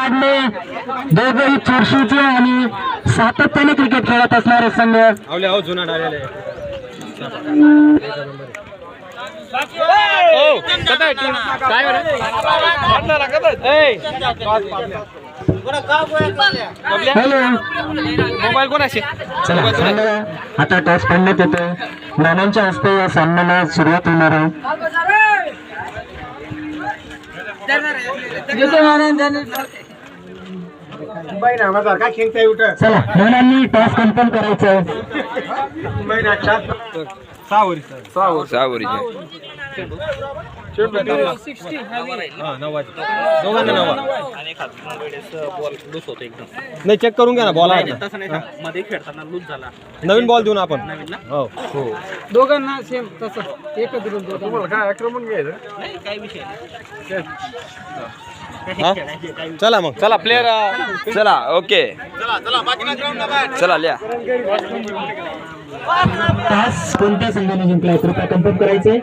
काढणे दोघेही चुरशीचे आणि सातत्याने क्रिकेट खेळत असणारे संघ. मोबाईल कोणाशी? चला संघाला आता टॉस पडण्यात येतो. नानांच्या हस्ते या सामन्याला सुरुवात होणार आहे. चला नानांनी टॉस कन्फर्म करायचं. नाही चेक करून घ्या ना बॉल मध्ये खेळताना लूज झाला. नवीन बॉल देऊ ना आपण. हो दोघांना सेम तसं एकच तुम्हाला काय आक्रमण घ्यायचं नाही, काही विषय नाही. चला मग चला प्लेयर चला ओके चला लिया. टॉस कोणत्या संघाने जिंकलाय कृपया कन्फर्म करायचे.